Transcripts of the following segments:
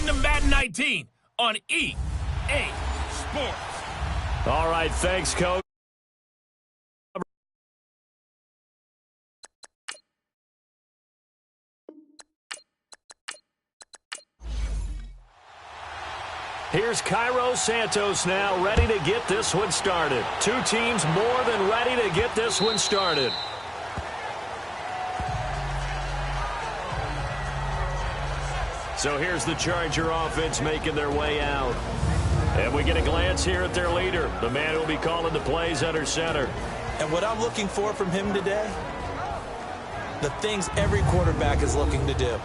to Madden 19 on EA Sports. All right, thanks, Coach. Here's Cairo Santos now, ready to get this one started. Two teams more than ready to get this one started. So here's the Charger offense making their way out. And we get a glance here at their leader, the man who will be calling the plays under center. And what I'm looking for from him today, the things every quarterback is looking to do.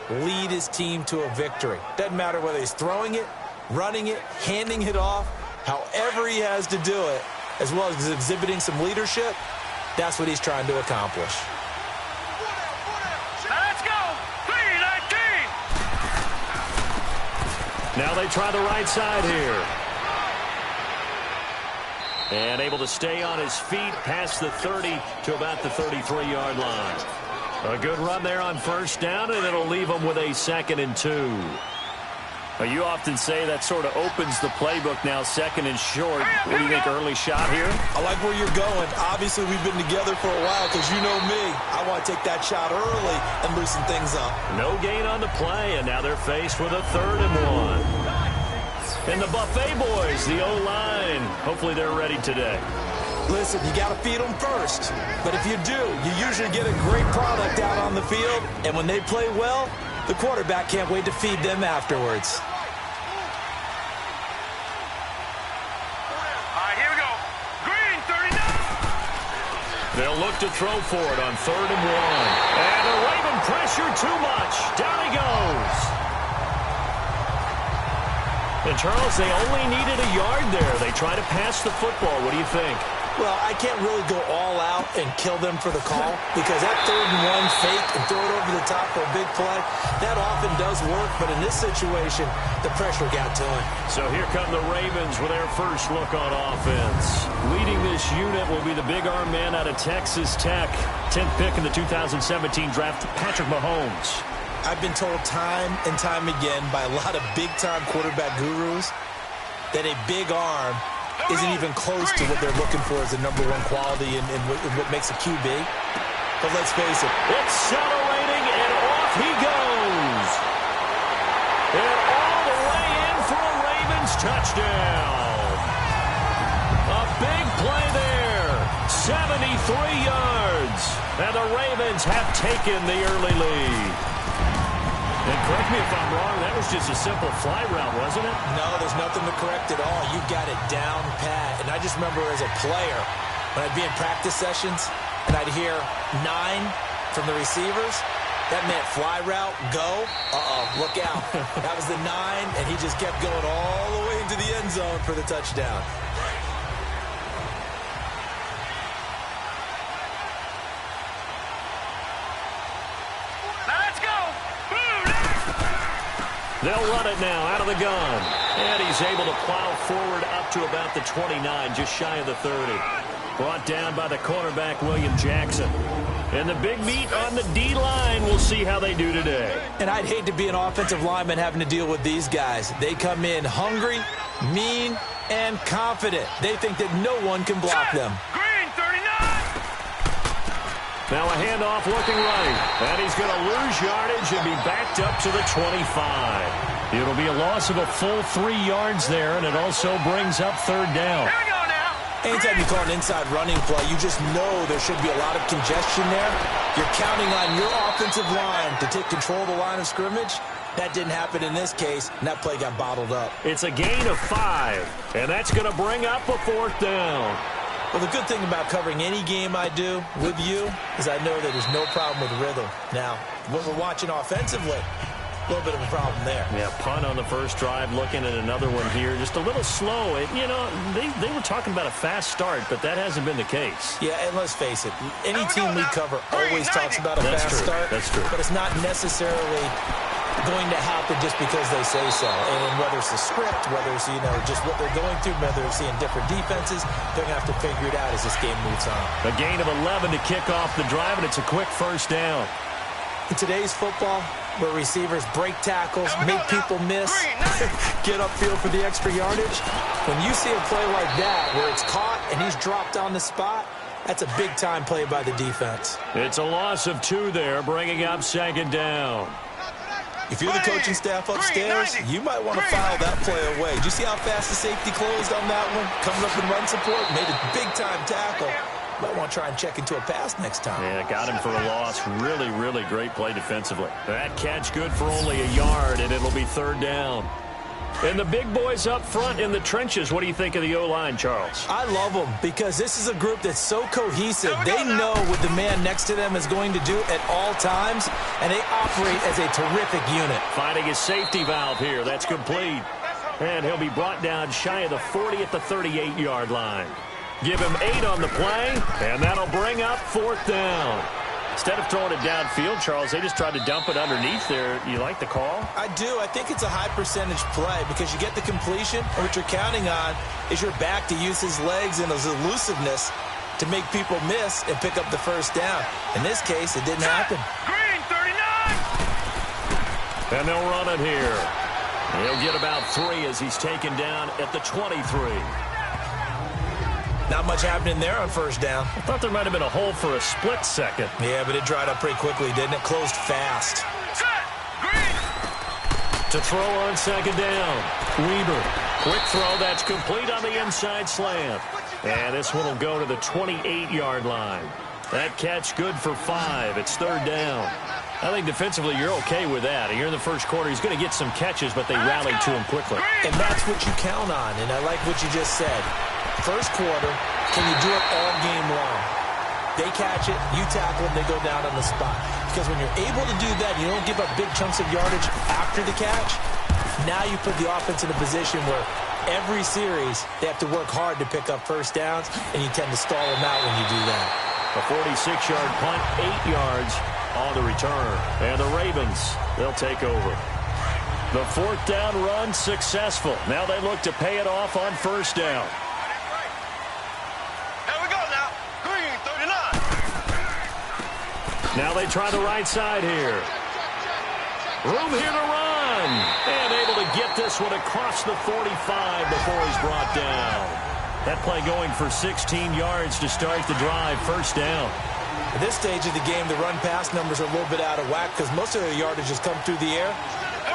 Lead his team to a victory. Doesn't matter whether he's throwing it, running it, handing it off, however he has to do it, as well as exhibiting some leadership, that's what he's trying to accomplish. Let's go! 3-19! Now they try the right side here. And able to stay on his feet past the 30 to about the 33-yard line. A good run there on first down, and it'll leave them with a 2nd and 2. Well, you often say that sort of opens the playbook now, 2nd and short. What do you think, early shot here? I like where you're going. Obviously, we've been together for a while because you know me. I want to take that shot early and loosen things up. No gain on the play, and now they're faced with a 3rd and 1. And the Buffet boys, the O-line, hopefully they're ready today. Listen, you got to feed them first. But if you do, you usually get a great product out on the field. And when they play well, the quarterback can't wait to feed them afterwards. All right, here we go. Green, 39! They'll look to throw for it on 3rd and 1. And the Raven pressure too much. Down he goes. And, Charles, they only needed a yard there. They try to pass the football. What do you think? Well, I can't really go all out and kill them for the call because that 3rd and 1 fake and throw it over the top for a big play, that often does work. But in this situation, the pressure got to him. So here come the Ravens with their first look on offense. Leading this unit will be the big arm man out of Texas Tech. 10th pick in the 2017 draft, Patrick Mahomes. I've been told time and time again by a lot of big-time quarterback gurus that a big arm isn't even close to what they're looking for as a #1 quality and what makes a QB. But let's face it. Accelerating, and off he goes. And all the way in for a Ravens touchdown. A big play there. 73 yards. And the Ravens have taken the early lead. And correct me if I'm wrong, that was just a simple fly route, wasn't it? No, there's nothing to correct at all. You got it down pat. And I just remember as a player, when I'd be in practice sessions, and I'd hear 9 from the receivers, that meant fly route, go. Look out. That was the 9, and he just kept going all the way into the end zone for the touchdown. They'll run it now out of the gun. And he's able to plow forward up to about the 29, just shy of the 30. Brought down by the cornerback, William Jackson. And the big meat on the D-line. We'll see how they do today. And I'd hate to be an offensive lineman having to deal with these guys. They come in hungry, mean, and confident. They think that no one can block them. Green, 39! Now a handoff looking right. And he's going to lose yardage and be backed up to the 25. It'll be a loss of a full 3 yards there, and it also brings up 3rd down. Here we go now. Anytime you call an inside running play, you just know there should be a lot of congestion there. You're counting on your offensive line to take control of the line of scrimmage. That didn't happen in this case, and that play got bottled up. It's a gain of 5, and that's going to bring up a 4th down. Well, the good thing about covering any game I do with you is I know that there's no problem with rhythm. Now, when we're watching offensively, a little bit of a problem there. Yeah, punt on the first drive, looking at another one here. Just a little slow. You know, they were talking about a fast start, but that hasn't been the case. Yeah, and let's face it, any team we cover always talks about a fast start. That's true. But it's not necessarily going to happen just because they say so. And whether it's the script, whether it's, you know, just what they're going through, whether they're seeing different defenses, they're going to have to figure it out as this game moves on. A gain of 11 to kick off the drive, and it's a quick first down. In today's football, where receivers break tackles, make people miss, get upfield for the extra yardage. When you see a play like that where it's caught and he's dropped on the spot, that's a big-time play by the defense. It's a loss of 2 there, bringing up second down. If you're the coaching staff upstairs, you might want to foul that play away. Did you see how fast the safety closed on that one? Comes up in run support, made a big-time tackle. Might want to try and check into a pass next time. Yeah, got him for a loss. Really, really great play defensively. That catch good for only a yard, and it'll be third down. And the big boys up front in the trenches, what do you think of the O-line, Charles? I love them because this is a group that's so cohesive. They know what the man next to them is going to do at all times, and they operate as a terrific unit. Finding his safety valve here. That's complete. And he'll be brought down shy of the 40 at the 38-yard line. Give him 8 on the play, and that'll bring up fourth down. Instead of throwing it downfield, Charles, they just tried to dump it underneath there. You like the call? I do. I think it's a high-percentage play because you get the completion, and what you're counting on is your back to use his legs and his elusiveness to make people miss and pick up the first down. In this case, it didn't happen. Green, 39! And they'll run it here. He'll get about 3 as he's taken down at the 23. Not much happening there on first down. I thought there might have been a hole for a split second. Yeah, but it dried up pretty quickly, didn't it? Closed fast. Set! Green! To throw on second down. Weber. Quick throw. That's complete on the inside slant. And this one will go to the 28-yard line. That catch good for 5. It's third down. I think defensively you're okay with that. Here in the first quarter, he's going to get some catches, but they rallied to him quickly. And that's what you count on, and I like what you just said. First quarter, can you do it all game long? They catch it, you tackle them, they go down on the spot. Because when you're able to do that, you don't give up big chunks of yardage after the catch. Now you put the offense in a position where every series they have to work hard to pick up first downs, and you tend to stall them out when you do that. A 46-yard punt, 8 yards on the return. And the Ravens, they'll take over. The fourth down run successful. Now they look to pay it off on first down. Now they try the right side here. Room here to run. And able to get this one across the 45 before he's brought down. That play going for 16 yards to start the drive. First down. At this stage of the game, the run-pass numbers are a little bit out of whack because most of their yardage has come through the air.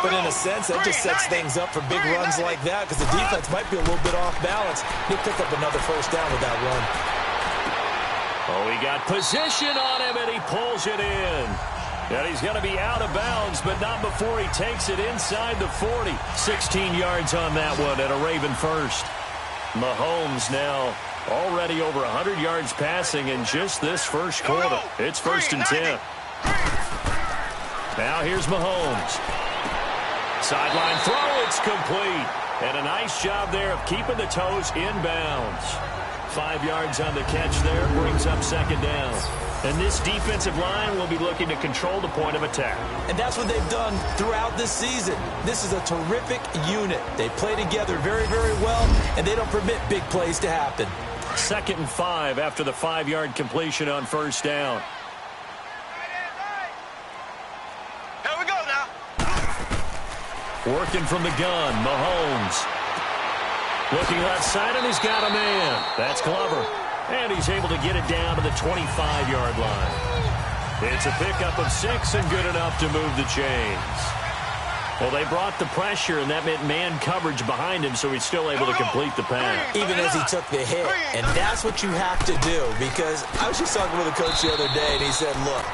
But in a sense, that just sets things up for big runs like that because the defense might be a little bit off balance. He'll pick up another first down with that run. Oh, he got position on him, and he pulls it in. And he's going to be out of bounds, but not before he takes it inside the 40. 16 yards on that one and a Raven first. Mahomes now already over 100 yards passing in just this first quarter. It's first and 10. Now here's Mahomes. Sideline throw, it's complete. And a nice job there of keeping the toes inbounds. 5 yards on the catch there, brings up second down. And this defensive line will be looking to control the point of attack. And that's what they've done throughout this season. This is a terrific unit. They play together very, very well, and they don't permit big plays to happen. 2nd and 5 after the 5-yard completion on first down. Here we go now. Working from the gun, Mahomes. Looking left side, and he's got a man. That's Glover. And he's able to get it down to the 25-yard line. It's a pickup of 6 and good enough to move the chains. Well, they brought the pressure, and that meant man coverage behind him, so he's still able to complete the pass. Even as he took the hit. And that's what you have to do, because I was just talking with a coach the other day, and he said, look,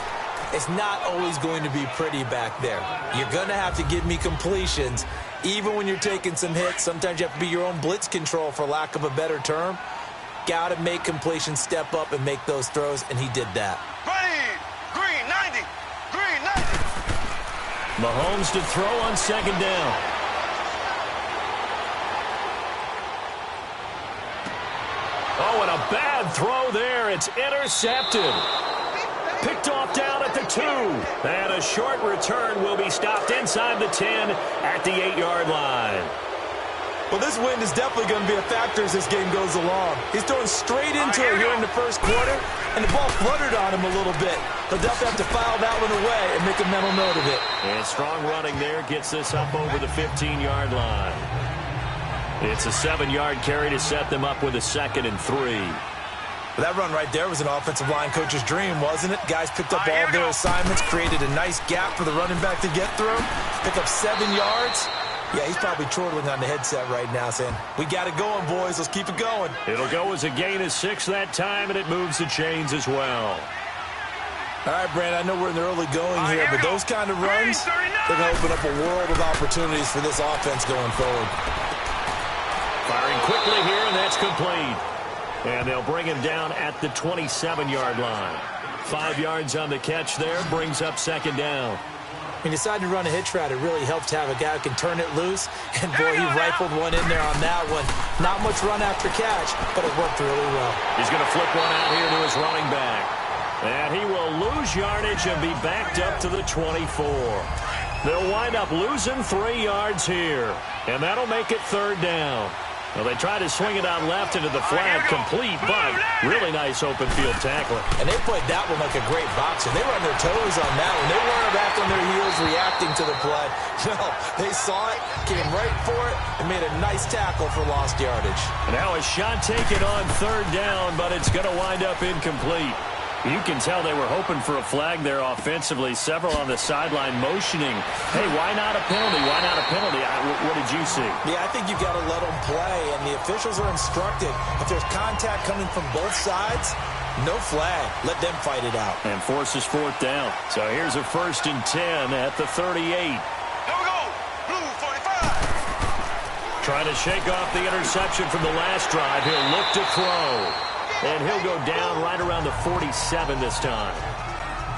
it's not always going to be pretty back there. You're going to have to give me completions. Even when you're taking some hits, sometimes you have to be your own blitz control, for lack of a better term. Got to make completions, step up, and make those throws, and he did that. Green, 90. Green, 90. Mahomes to throw on second down. Oh, and a bad throw there. It's intercepted. Picked off down at the 2. And a short return will be stopped inside the 10 at the 8-yard line. Well, this wind is definitely going to be a factor as this game goes along. He's throwing straight into it here in the first quarter, and the ball fluttered on him a little bit. He'll definitely have to file that one away and make a mental note of it. And strong running there gets this up over the 15-yard line. It's a 7-yard carry to set them up with a 2nd and 3. Well, that run right there was an offensive line coach's dream, wasn't it? Guys picked up all their assignments, created a nice gap for the running back to get through, pick up 7 yards. Yeah, he's probably chortling on the headset right now saying, we got it going, boys. Let's keep it going. It'll go as a gain of 6 that time, and it moves the chains as well. All right, Brandon, I know we're in the early going here, but those kind of runs, they're going to open up a world of opportunities for this offense going forward. Firing quickly here, and that's complete. And they'll bring him down at the 27-yard line. 5 yards on the catch there, brings up 2nd down. He decided to run a hitch route. It really helped to have a guy who can turn it loose. And, boy, he rifled one in there on that one. Not much run after catch, but it worked really well. He's going to flip one out here to his running back. And he will lose yardage and be backed up to the 24. They'll wind up losing 3 yards here. And that'll make it 3rd down. Well, they try to swing it out left into the flat, complete, but really nice open field tackling. And they played that one like a great boxer. They were on their toes on that one. They weren't back on their heels reacting to the play. No, they saw it, came right for it, and made a nice tackle for lost yardage. Now a shot taken on 3rd down, but it's going to wind up incomplete. You can tell they were hoping for a flag there offensively. Several on the sideline motioning. Hey, why not a penalty? Why not a penalty? What did you see? Yeah, I think you've got to let them play, and the officials are instructed. If there's contact coming from both sides, no flag. Let them fight it out. And forces 4th down. So here's a 1st and 10 at the 38. Here we go. Blue 45. Trying to shake off the interception from the last drive. He'll look to throw. And he'll go down right around the 47 this time.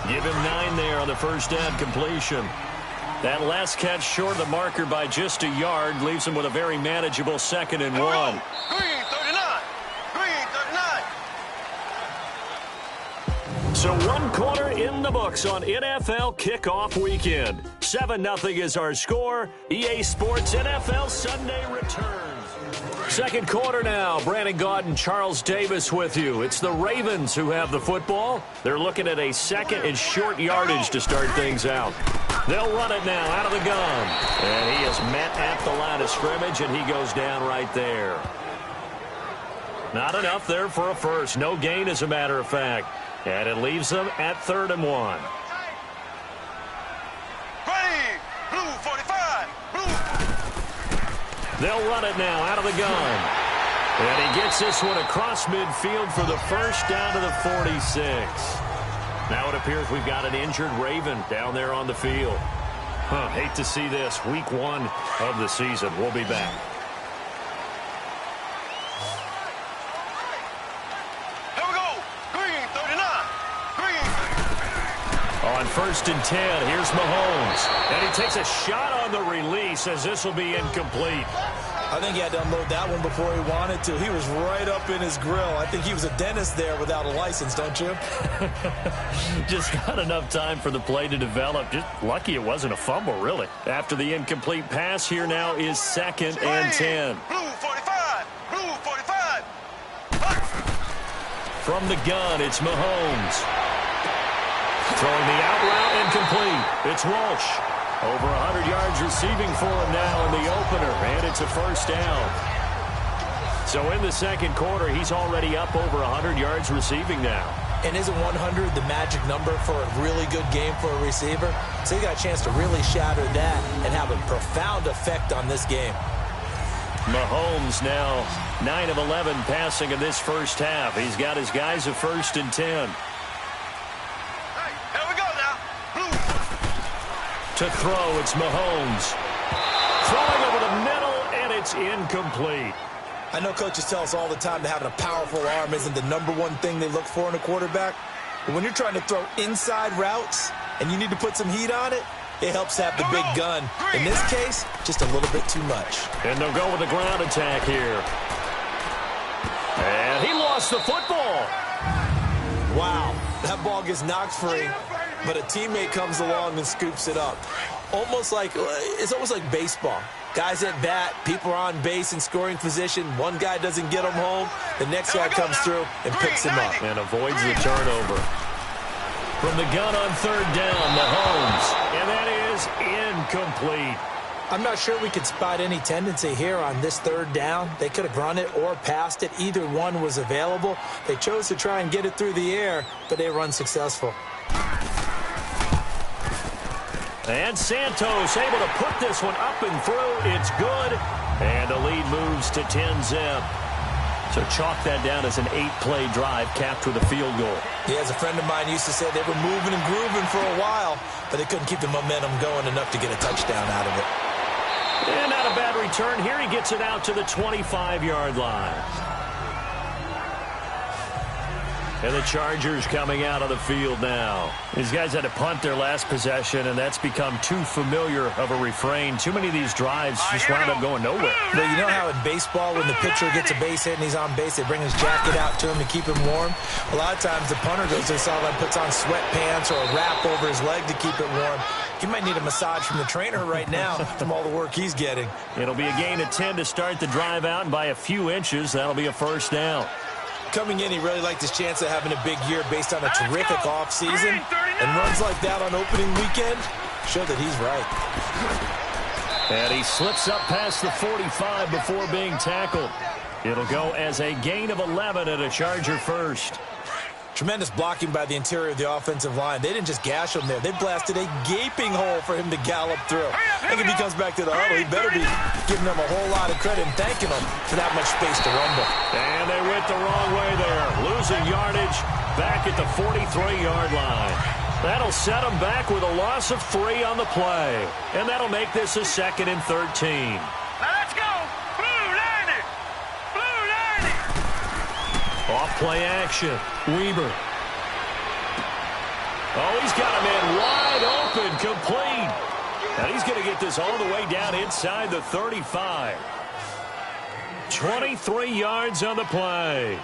Give him 9 there on the first down completion. That last catch short of the marker by just a yard leaves him with a very manageable 2nd and 1. Green 39. Green 39. So 1 quarter in the books on NFL kickoff weekend. 7-0 is our score. EA Sports NFL Sunday returns. 2nd quarter now. Brandon Gaudin, Charles Davis with you. It's the Ravens who have the football. They're looking at a 2nd and short yardage to start things out. They'll run it now out of the gun. And he is met at the line of scrimmage, and he goes down right there. Not enough there for a first. No gain, as a matter of fact. And it leaves them at 3rd and 1. Ready. Blue 45. Blue. They'll run it now out of the gun. And he gets this one across midfield for the first down to the 46. Now it appears we've got an injured Raven down there on the field. Hate to see this. Week 1 of the season. We'll be back. Here we go. Green 39. Green. On 1st and 10, here's Mahomes. And he takes a shot on the release as this will be incomplete. I think he had to unload that one before he wanted to. He was right up in his grill. I think he was a dentist there without a license, don't you? Just not enough time for the play to develop. Just lucky it wasn't a fumble, really. After the incomplete pass, here now is 2nd and 10. Blue 45. Blue 45. From the gun, it's Mahomes. Throwing the out route incomplete. It's Walsh. Over 100 yards receiving for him now in the opener, and it's a first down. So in the 2nd quarter, he's already up over 100 yards receiving now. And isn't 100 the magic number for a really good game for a receiver? So he got a chance to really shatter that and have a profound effect on this game. Mahomes now 9 of 11 passing in this first half. He's got his guys a 1st and 10. To throw, it's Mahomes. Throwing over the middle, and it's incomplete. I know coaches tell us all the time that having a powerful arm isn't the #1 thing they look for in a quarterback. But when you're trying to throw inside routes and you need to put some heat on it, it helps to have the big gun. In this case, just a little bit too much. And they'll go with the ground attack here. And he lost the football. Wow, that ball gets knocked free. but a teammate comes along and scoops it up. It's almost like baseball. Guys at bat, people are on base in scoring position. One guy doesn't get him home. The next guy comes through and picks him up. And avoids the turnover. From the gun on third down, Mahomes. And that is incomplete. I'm not sure we could spot any tendency here on this third down. They could have run it or passed it. Either one was available. They chose to try and get it through the air, but they were unsuccessful. And Santos able to put this one up and through. It's good. And the lead moves to 10-zip. So chalk that down as an 8-play drive capped with a field goal. Yeah, as a friend of mine used to say, they were moving and grooving for a while, but they couldn't keep the momentum going enough to get a touchdown out of it. And not a bad return. Here he gets it out to the 25-yard line. And the Chargers coming out of the field now. These guys had to punt their last possession, and that's become too familiar of a refrain. Too many of these drives just wound up going nowhere. But you know how in baseball, when the pitcher gets a base hit and he's on base, they bring his jacket out to him to keep him warm? A lot of times the punter goes to the sideline, puts on sweatpants or a wrap over his leg to keep it warm. He might need a massage from the trainer right now from all the work he's getting. It'll be a gain of 10 to start the drive out, and by a few inches, that'll be a first down. Coming in, he really liked his chance of having a big year based on a terrific offseason. And runs like that on opening weekend show that he's right. And he slips up past the 45 before being tackled. It'll go as a gain of 11 at a Charger first. Tremendous blocking by the interior of the offensive line. They didn't just gash him there. They blasted a gaping hole for him to gallop through. I think if he comes back to the huddle, he better be giving them a whole lot of credit and thanking them for that much space to rumble. And they went the wrong way there. Losing yardage back at the 43-yard line. That'll set them back with a loss of 3 on the play. And that'll make this a 2nd and 13. Now let's go. Blue Lightning. Blue Lightning. Off play action. Weber. Oh, he's got a man wide open, complete. And he's going to get this all the way down inside the 35. 23 yards on the play.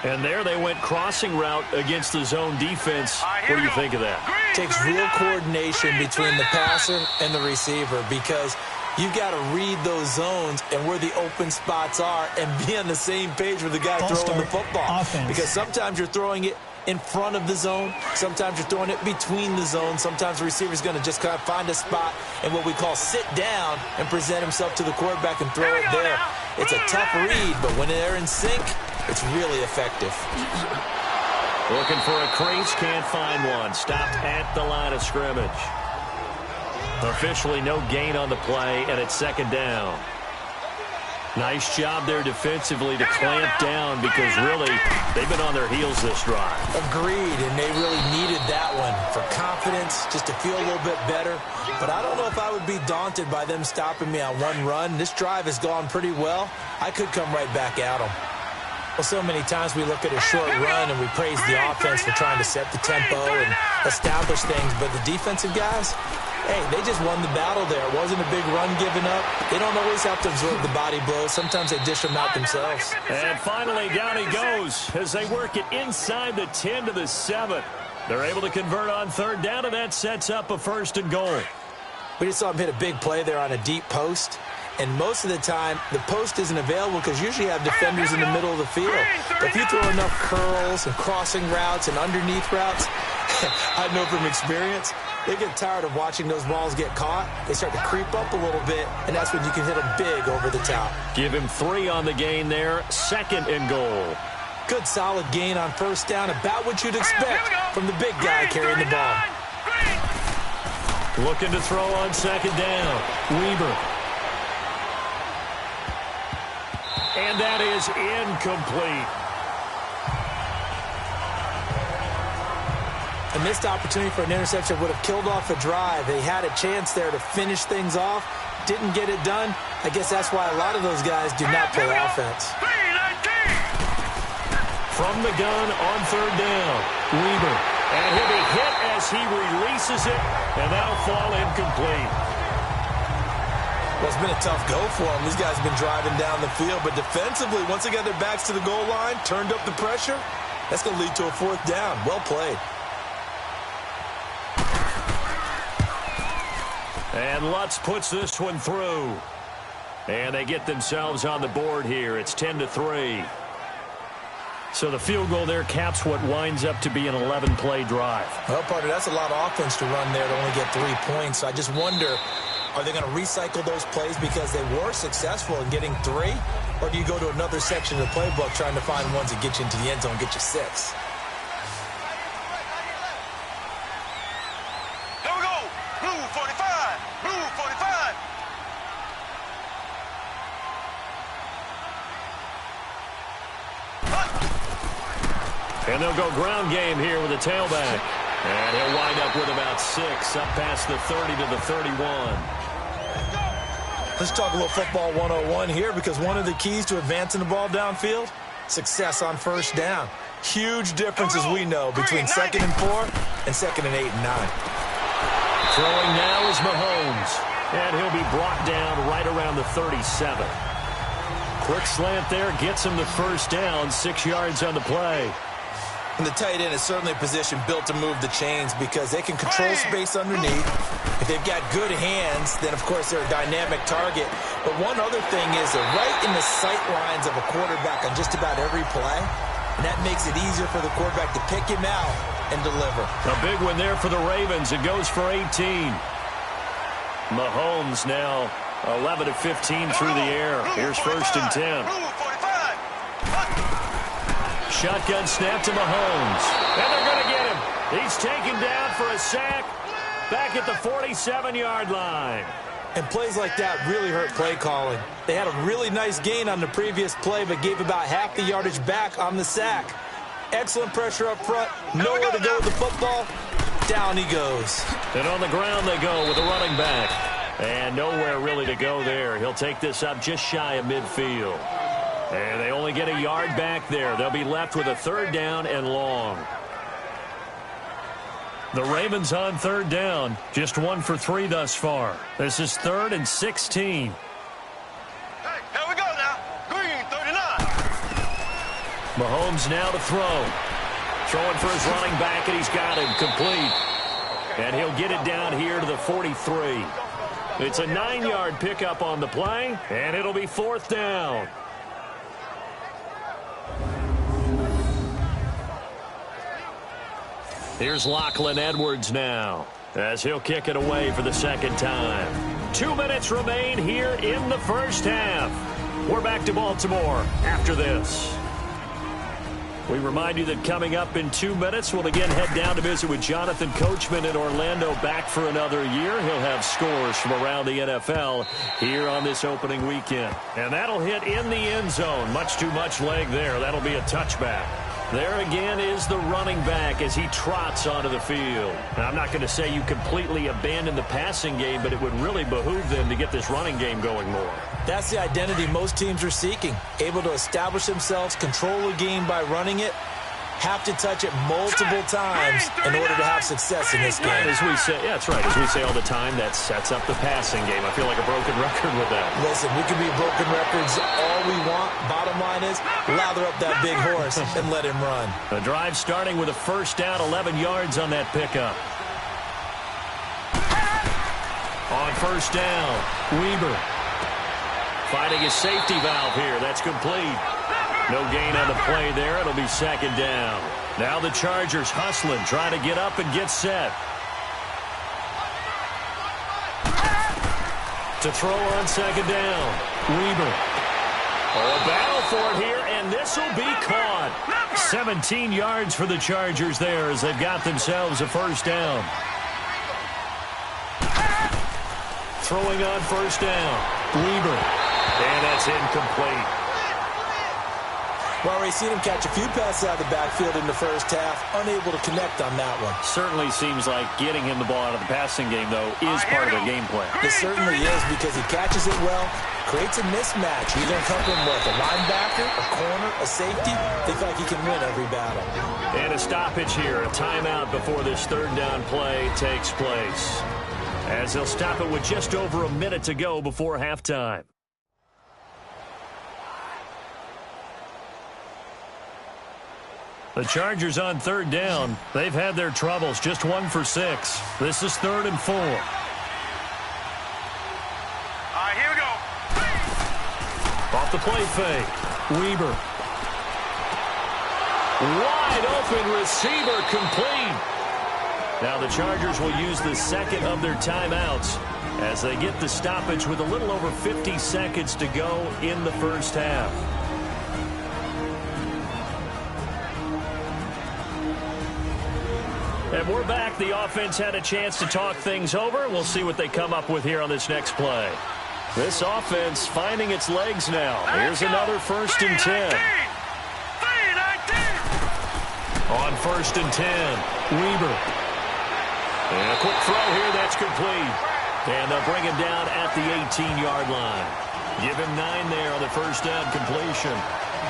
And there they went crossing route against the zone defense. What do you think of that? Takes real coordination between the passer and the receiver because you've got to read those zones and where the open spots are and be on the same page with the guy throwing the football. Offense. Because sometimes you're throwing it in front of the zone. Sometimes you're throwing it between the zones. Sometimes the receiver's going to just kind of find a spot and what we call sit down and present himself to the quarterback and throw it there. It's a tough read, but when they're in sync, it's really effective. Looking for a crease, can't find one. Stopped at the line of scrimmage. Officially no gain on the play, and it's 2nd down. Nice job there defensively to clamp down because really they've been on their heels this drive. Agreed, and they really needed that one for confidence, just to feel a little bit better. But I don't know if I would be daunted by them stopping me on one run. This drive has gone pretty well. I could come right back at them. Well, so many times we look at a short run and we praise the offense for trying to set the tempo and establish things, but the defensive guys, hey, they just won the battle there. It wasn't a big run given up. They don't always have to absorb the body blows. Sometimes they dish them out themselves. And finally, down he goes as they work it inside the 10 to the 7. They're able to convert on 3rd down, and that sets up a 1st and goal. We just saw him hit a big play there on a deep post. And most of the time, the post isn't available because usually you have defenders in the middle of the field. But if you throw enough curls and crossing routes and underneath routes, I know from experience, they get tired of watching those balls get caught. They start to creep up a little bit, and that's when you can hit them big over the top. Give him 3 on the gain there. 2nd and goal. Good solid gain on 1st down, about what you'd expect from the big guy carrying the ball. Looking to throw on 2nd down. Weber. And that is incomplete. A missed opportunity for an interception would have killed off the drive. They had a chance there to finish things off. Didn't get it done. I guess that's why a lot of those guys do not play offense. From the gun on 3rd down. Weber. And he'll be hit as he releases it. And that'll fall incomplete. Well, it's been a tough go for them. These guys have been driving down the field. But defensively, once they got their backs to the goal line, turned up the pressure, that's going to lead to a 4th down. Well played. And Lutz puts this one through. And they get themselves on the board here. It's 10-3. So the field goal there caps what winds up to be an 11-play drive. Well, partner, that's a lot of offense to run there to only get 3 points. So I just wonder, are they going to recycle those plays because they were successful in getting 3? Or do you go to another section of the playbook trying to find ones that get you into the end zone and get you 6? Here we go. Blue 45. Blue 45. And they'll go ground game here with a tailback. And he'll wind up with about 6, up past the 30 to the 31. Let's talk a little football 101 here, because one of the keys to advancing the ball downfield, success on first down. Huge difference, as we know, between 2nd and 4 and 2nd and 8 and 9. Throwing now is Mahomes. And he'll be brought down right around the 37. Quick slant there, gets him the first down, 6 yards on the play. And the tight end is certainly a position built to move the chains because they can control space underneath. If they've got good hands, then, of course, they're a dynamic target. But one other thing is they're right in the sight lines of a quarterback on just about every play, and that makes it easier for the quarterback to pick him out and deliver. A big one there for the Ravens. It goes for 18. Mahomes now 11 of 15 through the air. Here's 1st and 10. Shotgun snap to Mahomes. And they're going to get him. He's taken down for a sack back at the 47-yard line. And plays like that really hurt play calling. They had a really nice gain on the previous play, but gave about half the yardage back on the sack. Excellent pressure up front. Nowhere to go with the football. Down he goes. And on the ground they go with a running back. And nowhere really to go there. He'll take this up just shy of midfield. And they only get a yard back there. They'll be left with a 3rd down and long. The Ravens on 3rd down. Just 1 for 3 thus far. This is 3rd and 16. Hey, here we go now. Green 39. Mahomes now to throw. Throwing for his running back, and he's got him complete. And he'll get it down here to the 43. It's a 9-yard pickup on the play, and it'll be 4th down. Here's Lachlan Edwards now, as he'll kick it away for the 2nd time. 2 minutes remain here in the first half. We're back to Baltimore after this. We remind you that coming up in 2 minutes, we'll again head down to visit with Jonathan Coachman in Orlando, back for another year. He'll have scores from around the NFL here on this opening weekend. And that'll hit in the end zone. Much too much leg there. That'll be a touchback. There again is the running back as he trots onto the field. Now, I'm not going to say you completely abandon the passing game, but it would really behoove them to get this running game going more. That's the identity most teams are seeking. Able to establish themselves, control the game by running it, have to touch it multiple times in order to have success in this game. As we say, yeah, that's right. As we say all the time, that sets up the passing game. I feel like a broken record with that. Listen, we can be broken records all we want. Bottom line is, lather up that big horse and let him run. The drive starting with a 1st down, 11 yards on that pickup. On 1st down, Weber finding his safety valve here. That's complete. No gain on the play there. It'll be 2nd down. Now the Chargers hustling, trying to get up and get set. To throw on 2nd down, Weber. Oh, a battle for it here, and this will be caught. 17 yards for the Chargers there as they've got themselves a 1st down. Throwing on 1st down, Weber. And that's incomplete. Well, already seen him catch a few passes out of the backfield in the first half, unable to connect on that one. Certainly seems like getting him the ball out of the passing game, though, is part of their game plan. It certainly is, because he catches it well, creates a mismatch. He's going to come from with a linebacker, a corner, a safety. They feel like he can win every battle. And a stoppage here, a timeout before this 3rd down play takes place, as they'll stop it with just over a minute to go before halftime. The Chargers on 3rd down. They've had their troubles, just 1 for 6. This is 3rd and 4. off the play fake. Weber. Wide open receiver complete. Now the Chargers will use the second of their timeouts as they get the stoppage with a little over 50 seconds to go in the first half. And we're back. The offense had a chance to talk things over. We'll see what they come up with here on this next play. This offense finding its legs now. Here's another 1st and 10. On 1st and 10, Weber. And a quick throw here, that's complete. And they'll bring him down at the 18-yard line. Give him 9 there on the first down completion.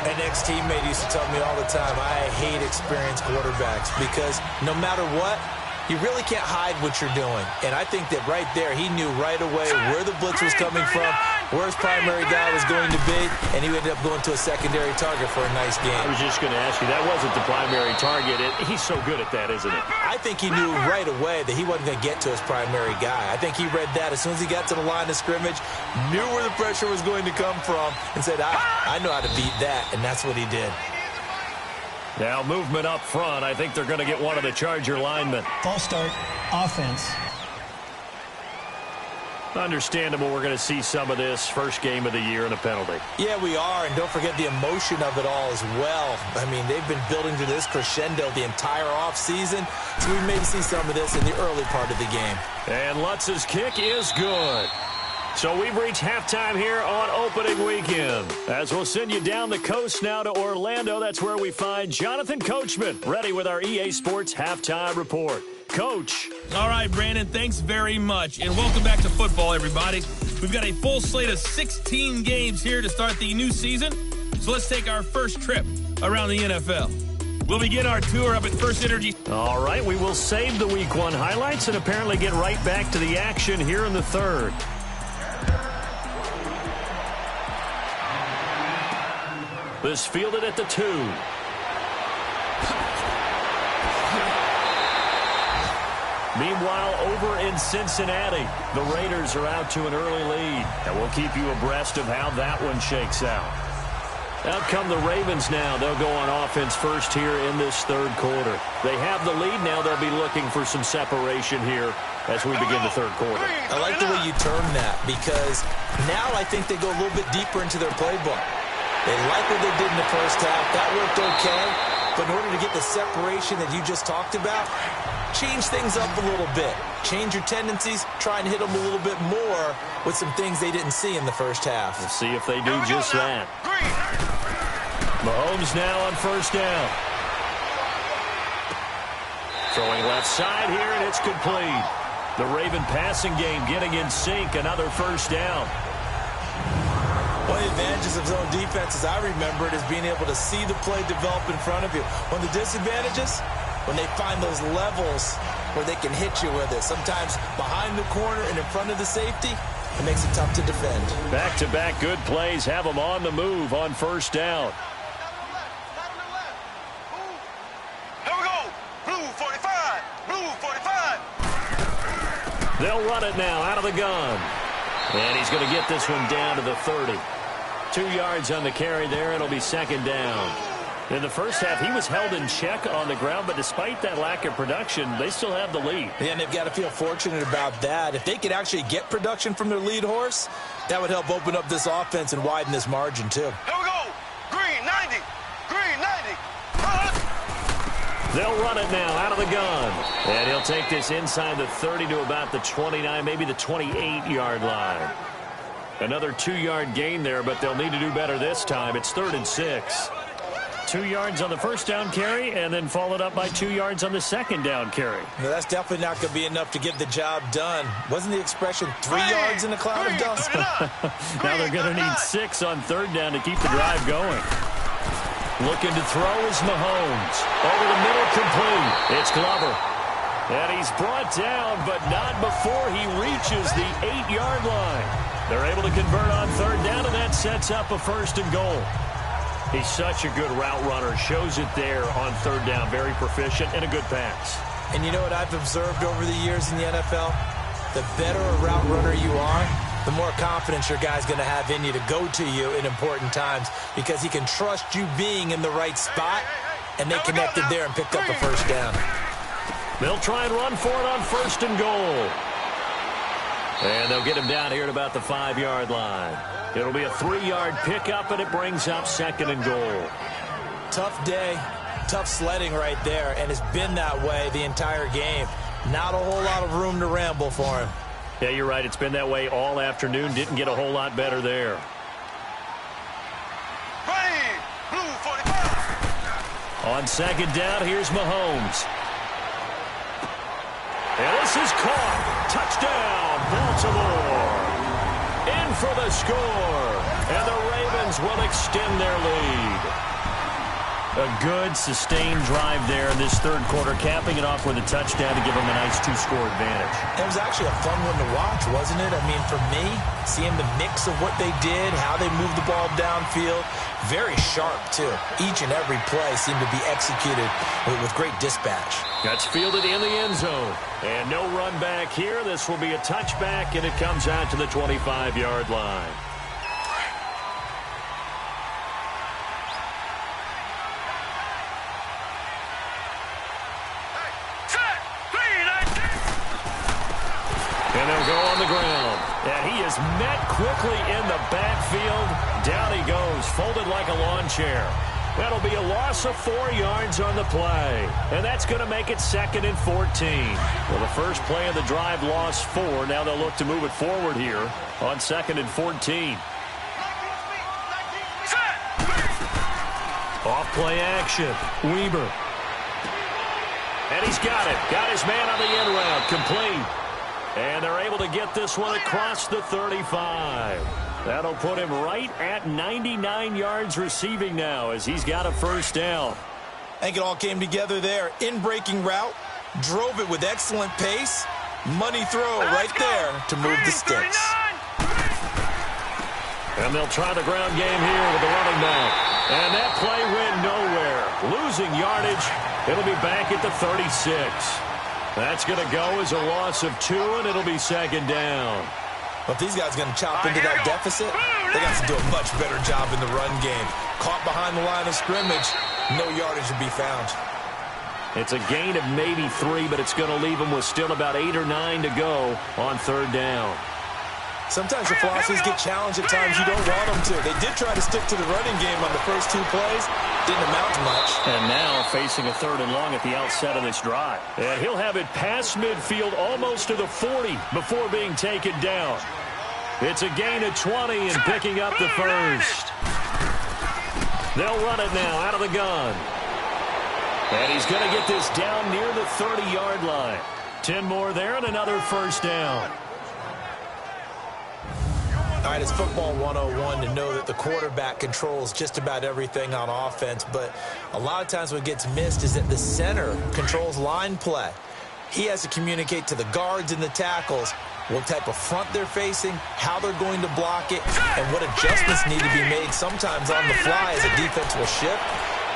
An ex-teammate used to tell me all the time, I hate experienced quarterbacks because no matter what, you really can't hide what you're doing. And I think that right there, he knew right away where the blitz was coming from, where his primary guy was going to be, and he ended up going to a secondary target for a nice game. I was just going to ask you, that wasn't the primary target. He's so good at that, isn't it? I think he knew right away that he wasn't going to get to his primary guy. I think he read that as soon as he got to the line of scrimmage, knew where the pressure was going to come from, and said, I know how to beat that, and that's what he did. Now movement up front. I think they're going to get one of the Charger linemen. False start, offense. Understandable we're going to see some of this first game of the year and a penalty. Yeah, we are, and don't forget the emotion of it all as well. I mean, they've been building to this crescendo the entire offseason, so we may see some of this in the early part of the game. And Lutz's kick is good. So we've reached halftime here on opening weekend. As we'll send you down the coast now to Orlando, that's where we find Jonathan Coachman, ready with our EA Sports Halftime Report. Coach. All right, Brandon, thanks very much. And welcome back to football, everybody. We've got a full slate of 16 games here to start the new season. So let's take our first trip around the NFL. We'll begin our tour up at First Energy. All right, we will save the Week 1 highlights and apparently get right back to the action here in the third. This fielded at the 2. Meanwhile, over in Cincinnati, the Raiders are out to an early lead. And we'll keep you abreast of how that one shakes out. Out come the Ravens now. They'll go on offense first here in this third quarter. They have the lead now. They'll be looking for some separation here as we begin the third quarter. I like the way you term that because now I think they go a little bit deeper into their playbook. They like what they did in the first half. That worked okay. But in order to get the separation that you just talked about, change things up a little bit. Change your tendencies. Try and hit them a little bit more with some things they didn't see in the first half. We'll see if they do just that. Mahomes now on first down. Throwing left side here, and it's complete. The Raven passing game getting in sync. Another first down. One of the advantages of zone defense, as I remember it, is being able to see the play develop in front of you. One of the disadvantages, when they find those levels where they can hit you with it. Sometimes behind the corner and in front of the safety, it makes it tough to defend. Back-to-back good plays have them on the move on first down. Here we go. Blue 45. Blue 45. They'll run it now out of the gun. And he's going to get this one down to the 30. 2 yards on the carry there. It'll be second down. In the first half, he was held in check on the ground, but despite that lack of production, they still have the lead. Yeah, and they've got to feel fortunate about that. If they could actually get production from their lead horse, that would help open up this offense and widen this margin, too. Here we go. Green 90. Green 90. They'll run it now out of the gun. And he'll take this inside the 30 to about the 29, maybe the 28-yard line. Another 2-yard gain there, but they'll need to do better this time. It's 3rd and 6. 2 yards on the first down carry, and then followed up by 2 yards on the second down carry. Now, that's definitely not going to be enough to get the job done. Wasn't the expression 3 yards in a cloud of dust? Now they're going to need 6 on third down to keep the drive going. Looking to throw is Mahomes. Over the middle, complete. It's Glover. And he's brought down, but not before he reaches the 8-yard line. They're able to convert on third down, and that sets up a 1st and goal. He's such a good route runner. Shows it there on third down. Very proficient and a good pass. And you know what I've observed over the years in the NFL? The better a route runner you are, the more confidence your guy's going to have in you to go to you in important times because he can trust you being in the right spot, and they connected there and picked up a first down. They'll try and run for it on 1st and goal. And they'll get him down here at about the 5-yard line. It'll be a 3-yard pickup, and it brings up 2nd and goal. Tough day, tough sledding right there, and it's been that way the entire game. Not a whole lot of room to ramble for him. Yeah, you're right. It's been that way all afternoon. Didn't get a whole lot better there. Green, blue 45. On 2nd down, here's Mahomes. And this is caught. Touchdown, Baltimore. In for the score. And the Ravens will extend their lead. A good, sustained drive there in this 3rd quarter, capping it off with a touchdown to give them a nice 2-score advantage. It was actually a fun one to watch, wasn't it? I mean, for me, seeing the mix of what they did, how they moved the ball downfield, very sharp, too. Each and every play seemed to be executed with great dispatch. That's fielded in the end zone. And no run back here. This will be a touchback, and it comes out to the 25-yard line. And they'll go on the ground. And he is met quickly in the backfield. Down he goes, folded like a lawn chair. That'll be a loss of 4 yards on the play. And that's going to make it 2nd and 14. Well, the first play of the drive lost 4. Now they'll look to move it forward here on 2nd and 14. Off play action. Weber. And he's got it. Got his man on the end route. Complete. And they're able to get this one across the 35. That'll put him right at 99 yards receiving now as he's got a first down. I think it all came together there. In-breaking route, drove it with excellent pace. Money throw right there to move the sticks. And they'll try the ground game here with the running back. And that play went nowhere. Losing yardage. It'll be back at the 36. That's going to go as a loss of 2, and it'll be 2nd down. Well, if these guys are going to chop into that deficit, they got to do a much better job in the run game. Caught behind the line of scrimmage, no yardage to be found. It's a gain of maybe 3, but it's going to leave them with still about 8 or 9 to go on 3rd down. Sometimes your philosophies get challenged at times you don't want them to. They did try to stick to the running game on the first 2 plays. Didn't amount to much. And now facing a 3rd and long at the outset of this drive. And he'll have it past midfield almost to the 40 before being taken down. It's a gain of 20 and picking up the first. They'll run it now out of the gun. And he's going to get this down near the 30-yard line. 10 more there and another first down. All right, it's football 101 to know that the quarterback controls just about everything on offense, but a lot of times what gets missed is that the center controls line play. He has to communicate to the guards and the tackles what type of front they're facing, how they're going to block it, and what adjustments need to be made sometimes on the fly as a defense will shift.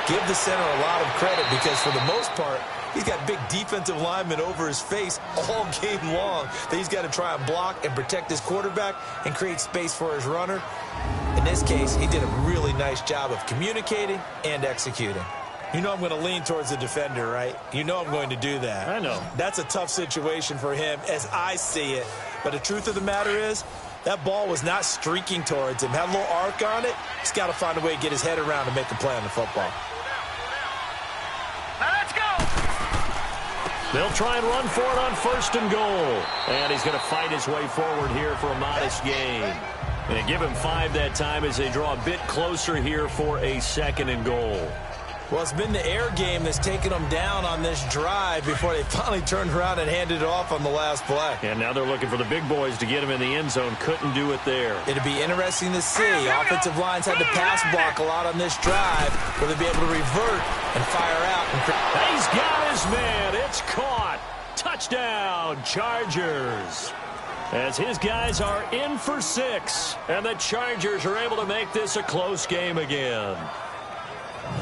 Give the center a lot of credit because for the most part, he's got big defensive linemen over his face all game long that he's got to try and block and protect his quarterback and create space for his runner. In this case, he did a really nice job of communicating and executing. You know I'm going to lean towards the defender, right? You know I'm going to do that. I know. That's a tough situation for him as I see it. But the truth of the matter is, that ball was not streaking towards him. Had a little arc on it. He's got to find a way to get his head around and make a play on the football. Let's go! They'll try and run for it on 1st and goal. And he's going to fight his way forward here for a modest gain. And give him 5 that time as they draw a bit closer here for a 2nd and goal. Well, it's been the air game that's taken them down on this drive before they finally turned around and handed it off on the last play. And now they're looking for the big boys to get him in the end zone. Couldn't do it there. It'll be interesting to see. Offensive lines had to pass block a lot on this drive. Will they be able to revert and fire out? He's got his man. It's caught. Touchdown, Chargers. As his guys are in for 6. And the Chargers are able to make this a close game again.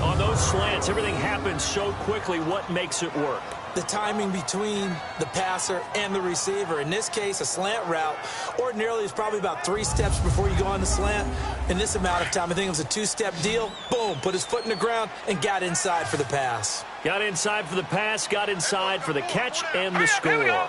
On those slants, everything happens so quickly. What makes it work? the timing between the passer and the receiver. In this case, a slant route ordinarily is probably about 3 steps before you go on the slant. In this amount of time, I think it was a 2-step deal. Boom, put his foot in the ground and got inside for the pass. Got inside for the pass, got inside for the catch and the score.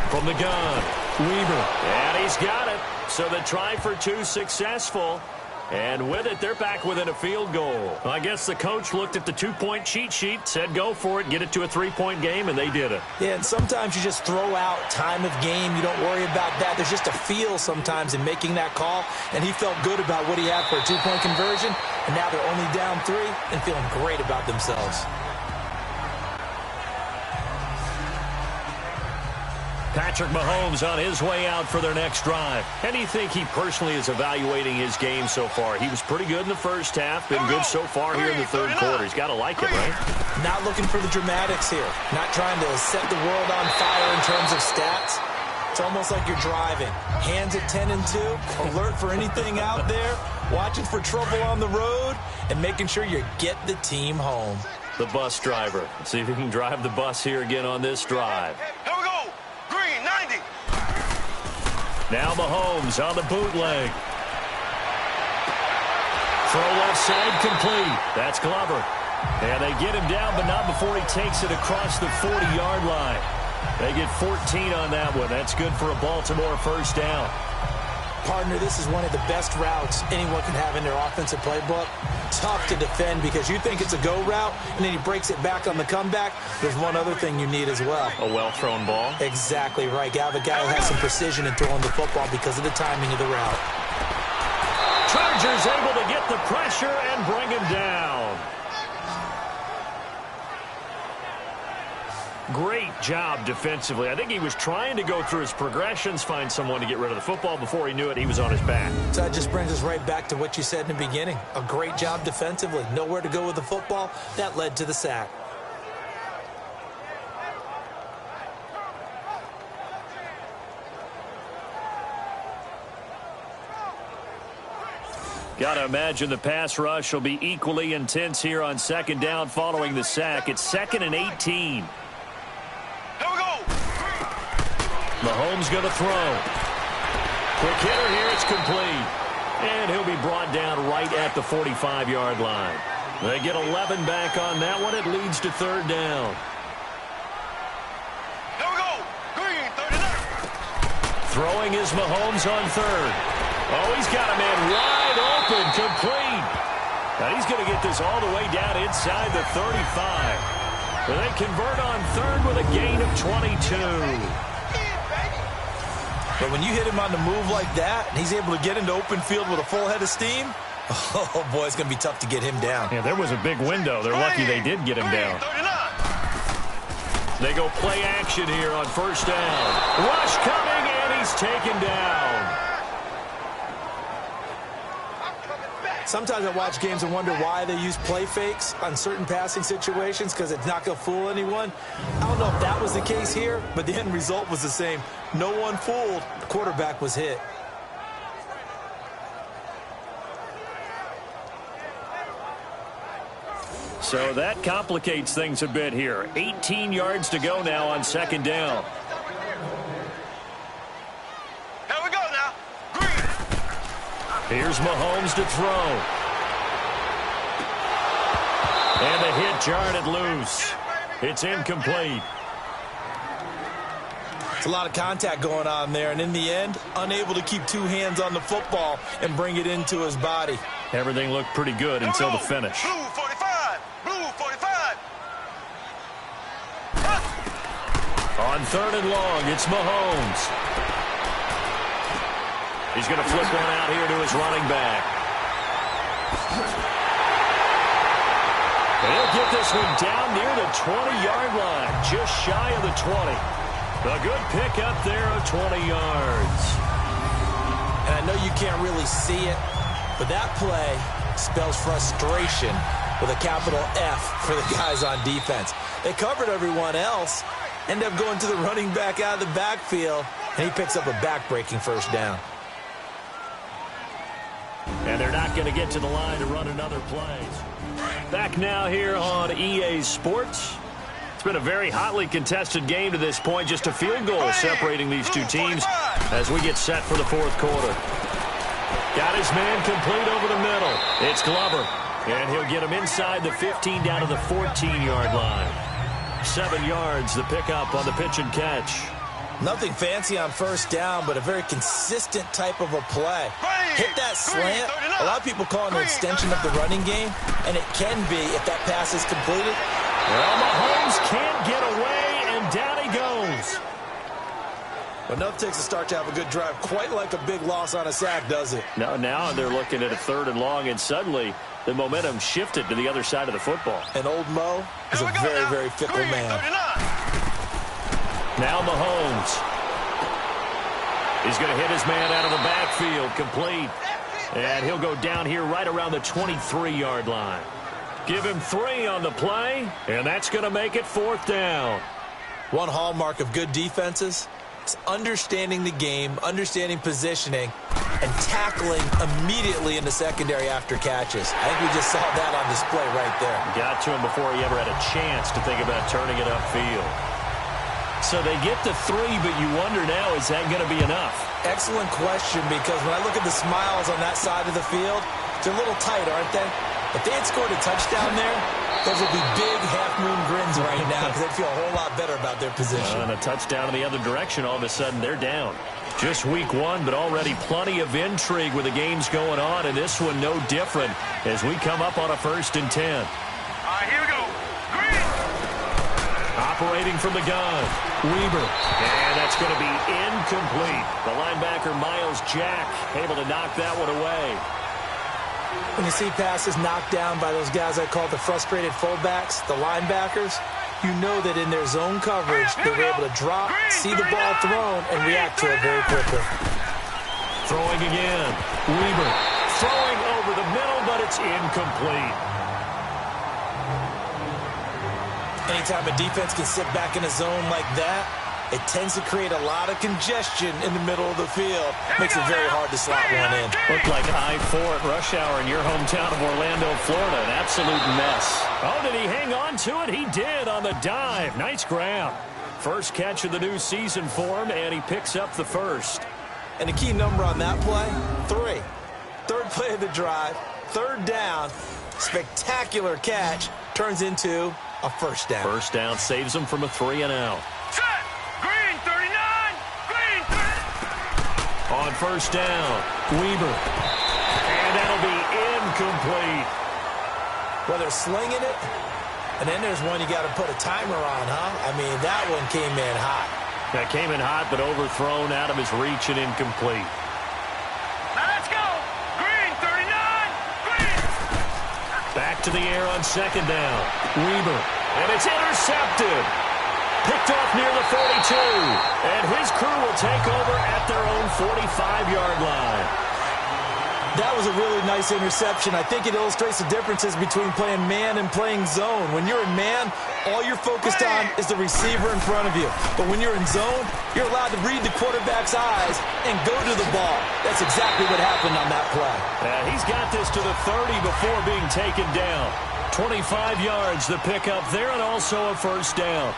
From the gun, Weaver. And he's got it. So the try for 2 successful. And with it, they're back within a field goal. I guess the coach looked at the 2-point cheat sheet, said go for it, get it to a 3-point game, and they did it. Yeah, and sometimes you just throw out time of game. You don't worry about that. There's just a feel sometimes in making that call, and he felt good about what he had for a 2-point conversion, and now they're only down 3 and feeling great about themselves. Patrick Mahomes on his way out for their next drive. And do you think he personally is evaluating his game so far? He was pretty good in the first half, been good so far here in the third quarter. He's got to like it, right? Not looking for the dramatics here. Not trying to set the world on fire in terms of stats. It's almost like you're driving. Hands at 10 and 2, alert for anything out there, watching for trouble on the road, and making sure you get the team home. The bus driver. Let's see if he can drive the bus here again on this drive. Here we go. Green, 90. Now Mahomes on the bootleg. Throw left side complete. That's Glover. And they get him down, but not before he takes it across the 40-yard line. They get 14 on that one. That's good for a Baltimore first down. Partner, this is one of the best routes anyone can have in their offensive playbook. Tough to defend because you think it's a go route, and then he breaks it back on the comeback. There's one other thing you need as well. A well-thrown ball. Exactly right. You have a guy who has some precision in throwing the football because of the timing of the route. Chargers able to get the pressure and bring him down. Great job defensively. I think he was trying to go through his progressions, find someone to get rid of the football. Before he knew it, he was on his back. So that just brings us right back to what you said in the beginning. A great job defensively. Nowhere to go with the football. That led to the sack. Got to imagine the pass rush will be equally intense here on second down following the sack. It's 2nd and 18. Here we go. Mahomes going to throw. Quick hitter here. It's complete. And he'll be brought down right at the 45-yard line. They get 11 back on that one. It leads to third down. Here we go. Green, 39. Throwing is Mahomes on third. Oh, he's got a man wide open, complete. Now he's going to get this all the way down inside the 35. And they convert on third with a gain of 22. But when you hit him on the move like that, and he's able to get into open field with a full head of steam, oh, boy, it's going to be tough to get him down. Yeah, there was a big window. They're lucky they did get him down. 39. They go play action here on first down. Rush coming, and he's taken down. Sometimes I watch games and wonder why they use play fakes on certain passing situations because it's not going to fool anyone. I don't know if that was the case here, but the end result was the same. No one fooled. The quarterback was hit. So that complicates things a bit here. 18 yards to go now on second down. Here we go now. Green. Here's Mahomes to throw. And the hit jarred it loose. It's incomplete. It's a lot of contact going on there, and in the end, unable to keep 2 hands on the football and bring it into his body. Everything looked pretty good until the finish. Blue 45. Blue 45. On third and long, it's Mahomes. He's going to flip one out here to his running back. He'll get this one down near the 20-yard line, just shy of the 20. A good pick up there of 20 yards. And I know you can't really see it, but that play spells frustration with a capital F for the guys on defense. They covered everyone else, end up going to the running back out of the backfield, and he picks up a back-breaking first down. And And they're not going to get to the line to run another play. Back now here on EA Sports. It's been a very hotly contested game to this point. Just a field goal separating these two teams as we get set for the fourth quarter. Got his man complete over the middle. It's Glover. And he'll get him inside the 15 down to the 14-yard line. 7 yards, the pickup on the pitch and catch. Nothing fancy on first down, but a very consistent type of a play. Hit that slant. A lot of people call it an extension of the running game, and it can be if that pass is completed. Well, Mahomes can't get away, and down he goes. But enough takes a start to have a good drive. Quite like a big loss on a sack, does it? No, now they're looking at a 3rd and long, and suddenly the momentum shifted to the other side of the football. And old Mo is a very, very fickle man. Now Mahomes. He's going to hit his man out of the backfield, complete. And he'll go down here right around the 23-yard line. Give him 3 on the play, and that's going to make it 4th down. One hallmark of good defenses is understanding the game, understanding positioning, and tackling immediately in the secondary after catches. I think we just saw that on display right there. Got to him before he ever had a chance to think about turning it upfield. So they get the 3, but you wonder now, is that going to be enough? Excellent question, because when I look at the smiles on that side of the field, they're a little tight, aren't they? If they had scored a touchdown there, those would be big half-moon grins right now because they'd feel a whole lot better about their position. And a touchdown in the other direction, all of a sudden they're down. Just week 1, but already plenty of intrigue with the games going on, and this one no different as we come up on a 1st and 10. All right, here we go. Green. Operating from the gun, Weber. And that's going to be incomplete. The linebacker, Miles Jack, able to knock that one away. When you see passes knocked down by those guys I call the frustrated fullbacks, the linebackers, you know that in their zone coverage, they were able to drop, see the ball thrown, and react to it very quickly. Throwing again, Weber. Throwing over the middle, but it's incomplete. Anytime a defense can sit back in a zone like that, it tends to create a lot of congestion in the middle of the field. Makes it very hard to slot one in. Looked like I-4 at rush hour in your hometown of Orlando, Florida. An absolute mess. Oh, did he hang on to it? He did on the dive. Nice grab. First catch of the new season for him, and he picks up the 1st. And the key number on that play, 3. 3rd play of the drive, 3rd down, spectacular catch, turns into a 1st down. 1st down saves him from a 3 and out. Set. Green 39. Green 30. On 1st down, Weber. And that'll be incomplete. Well, they're slinging it, and then there's one you got to put a timer on, huh? I mean, that one came in hot. That came in hot, but overthrown out of his reach and incomplete. Now let's go. Green 39. Green. Back to the air on 2nd down. Weber. And it's intercepted. Picked off near the 42. And his crew will take over at their own 45-yard line. That was a really nice interception. I think it illustrates the differences between playing man and playing zone. When you're in man, all you're focused on is the receiver in front of you. But when you're in zone, you're allowed to read the quarterback's eyes and go to the ball. That's exactly what happened on that play. He's got this to the 30 before being taken down. 25 yards, the pickup there, and also a 1st down.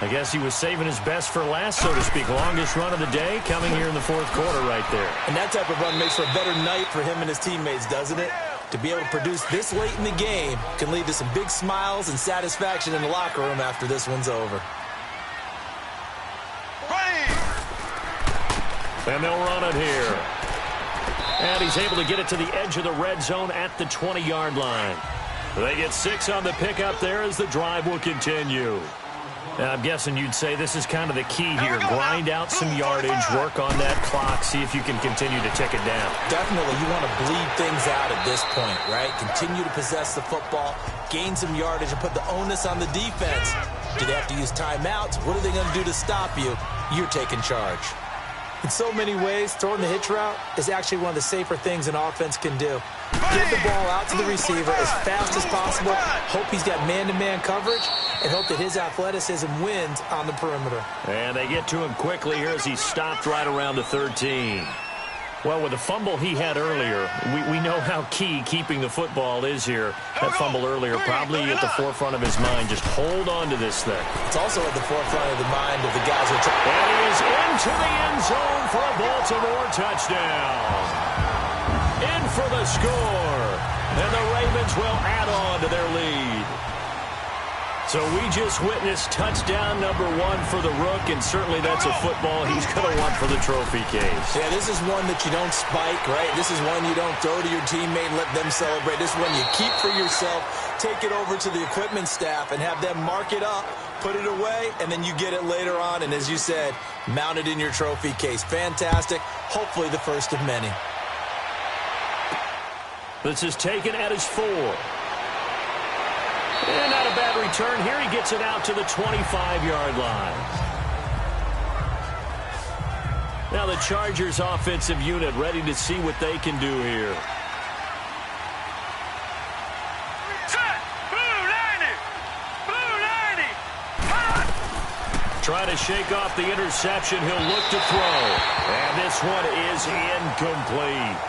I guess he was saving his best for last, so to speak. Longest run of the day coming here in the 4th quarter right there. And that type of run makes for a better night for him and his teammates, doesn't it? To be able to produce this late in the game can lead to some big smiles and satisfaction in the locker room after this one's over. And they'll run it here. And he's able to get it to the edge of the red zone at the 20-yard line. They get 6 on the pickup there as the drive will continue. And I'm guessing you'd say this is kind of the key here. Grind out some yardage, work on that clock, see if you can continue to tick it down. Definitely, you want to bleed things out at this point, right? Continue to possess the football, gain some yardage, and put the onus on the defense. Do they have to use timeouts? What are they going to do to stop you? You're taking charge. In so many ways, throwing the hitch route is actually one of the safer things an offense can do. Get the ball out to the receiver as fast as possible, hope he's got man-to-man coverage, and hope that his athleticism wins on the perimeter. And they get to him quickly here as he stopped right around the 13. Well, with the fumble he had earlier, we know how key keeping the football is here. That fumble earlier probably at the forefront of his mind. Just hold on to this thing. It's also at the forefront of the mind of the guys who are trying. And he is into the end zone for a Baltimore touchdown. In for the score. And the Ravens will add on to their lead. So we just witnessed touchdown number 1 for the Rook, and certainly that's a football he's going to want for the trophy case. Yeah, this is one that you don't spike, right? This is one you don't throw to your teammate and let them celebrate. This is one you keep for yourself, take it over to the equipment staff, and have them mark it up, put it away, and then you get it later on, and as you said, mount it in your trophy case. Fantastic. Hopefully the first of many. This is taken at his 4. And not a bad return here. He gets it out to the 25-yard line. Now the Chargers offensive unit ready to see what they can do here. Set. Blue 90. Blue 90. Try to shake off the interception. He'll look to throw. And this one is incomplete.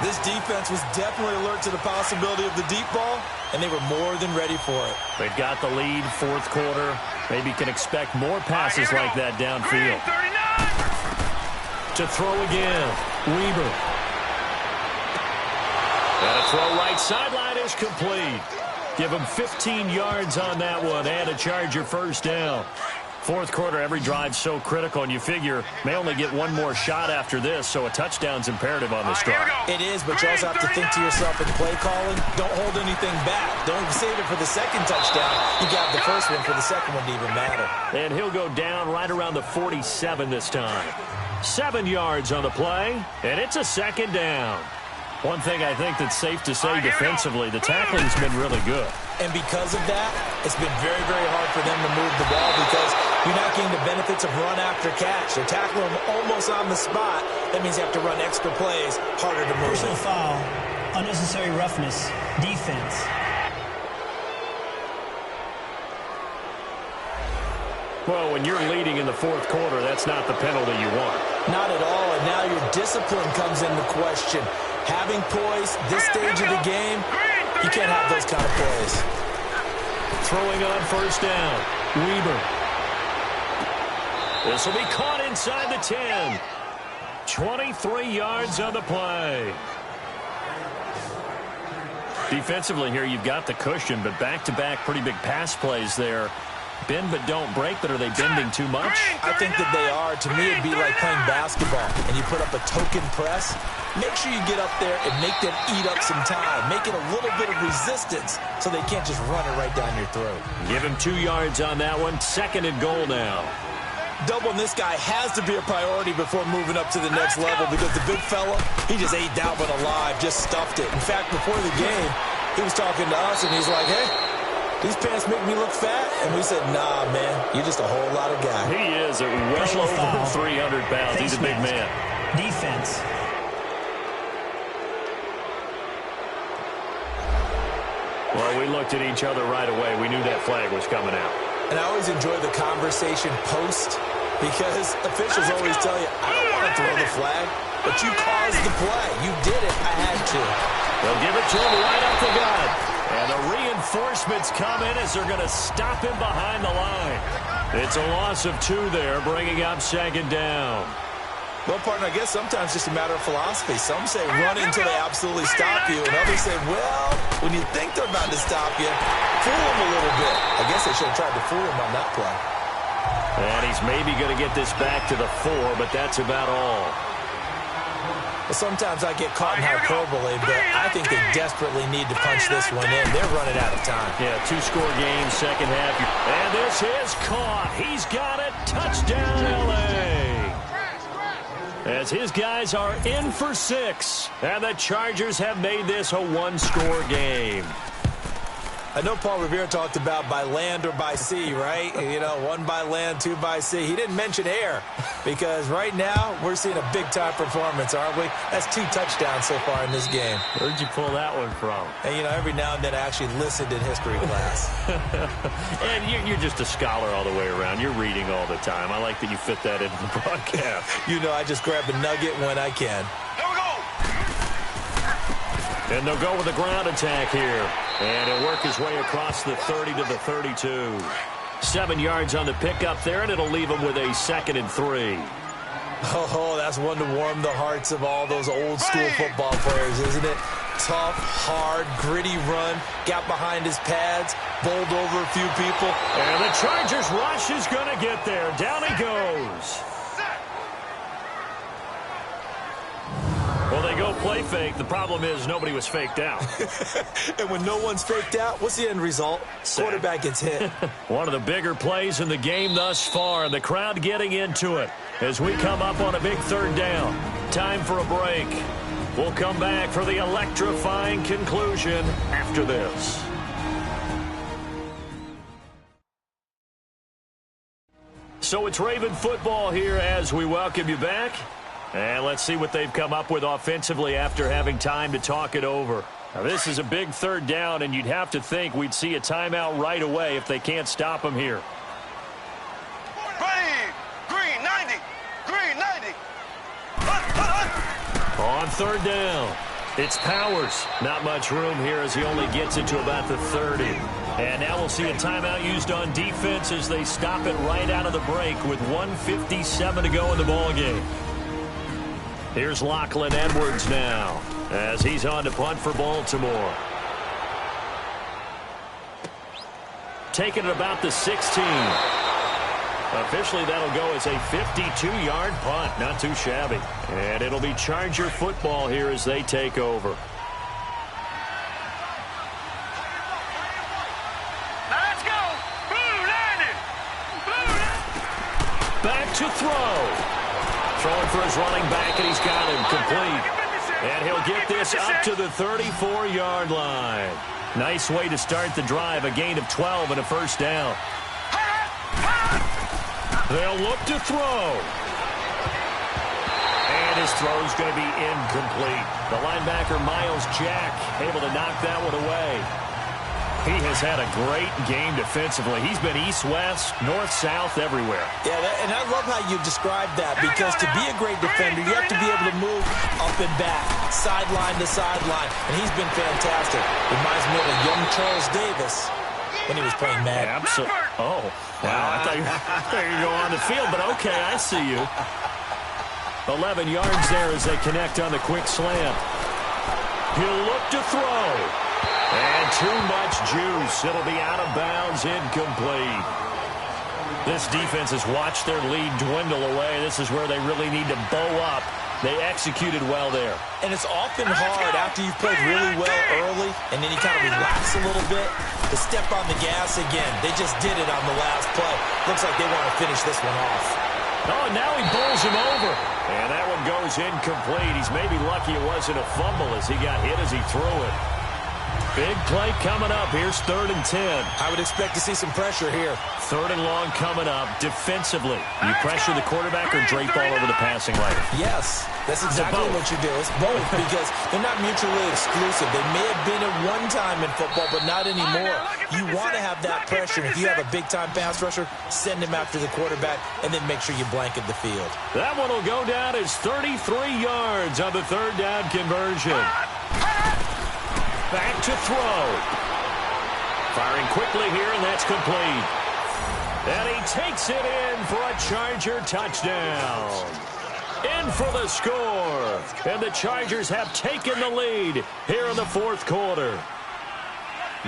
This defense was definitely alert to the possibility of the deep ball, and they were more than ready for it. They've got the lead, fourth quarter. Maybe can expect more passes like that downfield. To throw again, Weber. And a throw right sideline is complete. Give him 15 yards on that one and a Charger first down. Fourth quarter, every drive so critical, and you figure may only get one more shot after this, so a touchdown's imperative on this drive. It is, but you also have to think to yourself in play calling, don't hold anything back. Don't save it for the second touchdown. You got the first one for the second one to even matter. And he'll go down right around the 47 this time. 7 yards on the play, and it's a second down. One thing I think that's safe to say defensively, the tackling's been really good. And because of that, it's been very, very hard for them to move the ball because you're not getting the benefits of run after catch. They're tackling them almost on the spot. That means you have to run extra plays, harder to move. Personal foul, unnecessary roughness, defense. Well, when you're leading in the fourth quarter, that's not the penalty you want. Not at all, and now your discipline comes into question. Having poise this stage of the game, you can't have those kind of plays. Throwing on first down, Weber. This will be caught inside the 10. 23 yards on the play. Defensively here, you've got the cushion, but back-to-back pretty big pass plays there. Bend but don't break, but are they bending too much? I think that they are. To me, it'd be like playing basketball, and you put up a token press. Make sure you get up there and make them eat up some time. Make it a little bit of resistance so they can't just run it right down your throat. Give him 2 yards on that one. Second and goal now. Doubling this guy has to be a priority before moving up to the next level because the big fella, he just ate that one alive, just stuffed it. In fact, before the game, he was talking to us, and he's like, hey, these pants make me look fat? And we said, nah, man, you're just a whole lot of guy. He is at well over 300 pounds. He's a big man. Defense. Well, we looked at each other right away. We knew that flag was coming out. And I always enjoy the conversation post because officials always tell you, I don't want to throw the flag, but you caused the play. You did it. I had to. They'll give it to him right up the gut. And the reinforcements come in as they're going to stop him behind the line. It's a loss of 2 there, bringing up second down. Well, partner, I guess sometimes it's just a matter of philosophy. Some say run until they absolutely stop you, and others say, well, when you think they're about to stop you, fool them a little bit. I guess they should have tried to fool him on that play. And he's maybe going to get this back to the 4, but that's about all. Well, sometimes I get caught in hyperbole, but I think they desperately need to punch this one in. They're running out of time. Yeah, 2-score game, second half. And this is caught. He's got it. Touchdown, L.A. As his guys are in for 6. And the Chargers have made this a 1-score game. I know Paul Revere talked about by land or by sea, right? You know, 1 by land, 2 by sea. He didn't mention air because right now we're seeing a big-time performance, aren't we? That's 2 touchdowns so far in this game. Where'd you pull that one from? And, you know, every now and then I actually listened in history class. And you're just a scholar all the way around. You're reading all the time. I like that you fit that into the broadcast. You know, I just grab a nugget when I can. Here we go. And they'll go with a ground attack here. And he'll work his way across the 30 to the 32. 7 yards on the pickup there, and it'll leave him with a 2nd and 3. Oh, that's one to warm the hearts of all those old-school football players, isn't it? Tough, hard, gritty run, got behind his pads, bowled over a few people. And the Chargers rush is going to get there. Down he goes. Well, they go play fake. The problem is nobody was faked out. And when no one's faked out, what's the end result? Quarterback gets hit. One of the bigger plays in the game thus far, and the crowd getting into it as we come up on a big 3rd down. Time for a break. We'll come back for the electrifying conclusion after this. So it's Raven football here as we welcome you back. And let's see what they've come up with offensively after having time to talk it over. Now, this is a big 3rd down, and you'd have to think we'd see a timeout right away if they can't stop him here. Green 90. Green 90. On 3rd down, it's Powers. Not much room here as he only gets it to about the 30. And now we'll see a timeout used on defense as they stop it right out of the break with 1:57 to go in the ballgame. Here's Lachlan Edwards now as he's on to punt for Baltimore. Taking it about the 16. Officially, that'll go as a 52-yard punt. Not too shabby. And it'll be Charger football here as they take over. Now let's go. Blue landing. Back to throw. Throwing for his running back, and he's got him complete. And he'll get this up to the 34-yard line. Nice way to start the drive, a gain of 12 and a 1st down. They'll look to throw. And his throw's going to be incomplete. The linebacker, Miles Jack, able to knock that one away. He has had a great game defensively. He's been east-west, north-south, everywhere. Yeah, and I love how you described that because to be a great defender, you have to be able to move up and back, sideline to sideline, and he's been fantastic. Reminds me of a young Charles Davis when he was playing Madden. Absolutely. Oh, wow. I thought you were going to go on the field, but okay, I see you. 11 yards there as they connect on the quick slant. He'll look to throw. And too much juice. It'll be out of bounds, incomplete. This defense has watched their lead dwindle away. This is where they really need to bow up. They executed well there. And it's often hard after you've played really well early and then you kind of relax a little bit to step on the gas again. They just did it on the last play. Looks like they want to finish this one off. Oh, now he bowls him over. And that one goes incomplete. He's maybe lucky it wasn't a fumble as he got hit as he threw it. Big play coming up. Here's 3rd and 10. I would expect to see some pressure here. 3rd and long coming up. Defensively, you pressure the quarterback or drape all over the passing lane? Yes, that's exactly what you do. It's both because they're not mutually exclusive. They may have been at one time in football, but not anymore. You want to have that pressure. If you have a big-time pass rusher, send him after the quarterback, and then make sure you blanket the field. That one will go down as 33 yards on the 3rd down conversion. Back to throw. Firing quickly here, and that's complete. And he takes it in for a Charger touchdown. In for the score. And the Chargers have taken the lead here in the 4th quarter.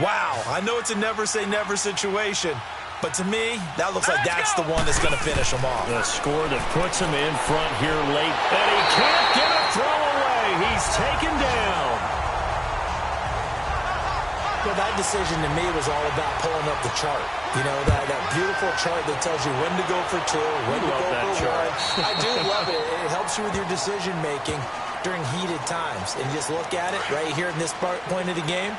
Wow, I know it's a never-say-never situation, but to me, that looks like that's the one that's going to finish them off. The score that puts him in front here late. And he can't get a throw away. He's taken down. Well, that decision to me was all about pulling up the chart. You know, that beautiful chart that tells you when to go for 2, when to go for 1. I do love it. It helps you with your decision-making during heated times. And just look at it right here in this point of the game.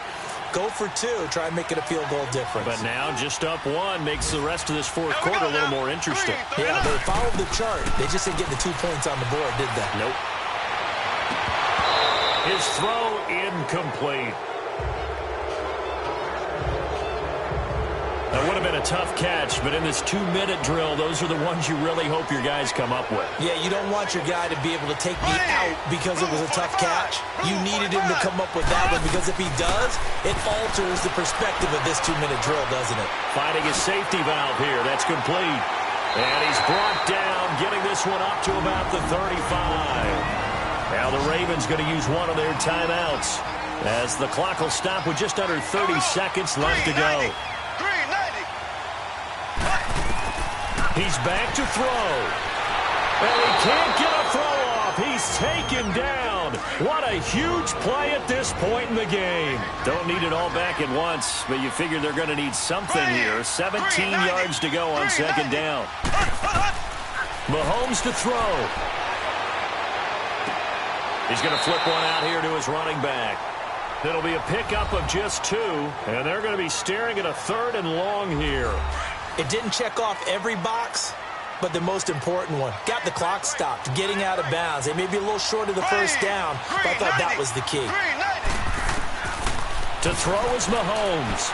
Go for 2. Try and make it a field goal difference. But now just up 1 makes the rest of this fourth quarter a little more interesting. Yeah, they followed the chart. They just didn't get the 2 points on the board, did they? Nope. His throw incomplete. That would have been a tough catch, but in this 2-minute drill, those are the ones you really hope your guys come up with. Yeah, you don't want your guy to be able to take me out because it was a tough catch. You needed him to come up with that one, because if he does, it alters the perspective of this 2-minute drill, doesn't it? Finding a safety valve here. That's complete. And he's brought down, getting this one up to about the 35. Now the Ravens going to use one of their timeouts, as the clock will stop with just under 30 seconds left to go. He's back to throw. And he can't get a throw off. He's taken down. What a huge play at this point in the game. Don't need it all back at once, but you figure they're going to need something here. 17 yards to go on second down. Mahomes to throw. He's going to flip one out here to his running back. It'll be a pickup of just 2, and they're going to be staring at a 3rd and long here. It didn't check off every box, but the most important one. Got the clock stopped, getting out of bounds. They may be a little short of the first down, but I thought that was the key. To throw is Mahomes.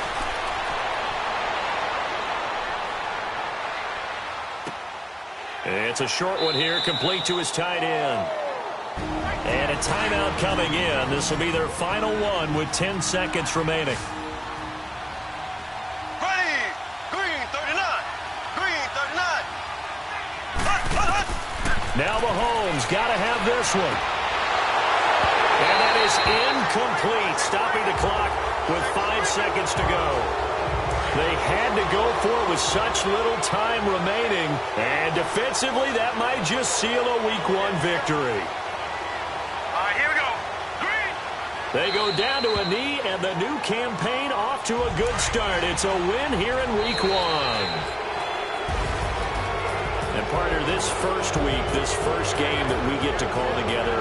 It's a short one here, complete to his tight end. And a timeout coming in. This will be their final one with 10 seconds remaining. Now Mahomes got to have this one. And that is incomplete, stopping the clock with 5 seconds to go. They had to go for it with such little time remaining, and defensively that might just seal a Week 1 victory. All right, here we go. Green. They go down to a knee, and the new campaign off to a good start. It's a win here in Week 1. And partner, this first week, this first game that we get to call together,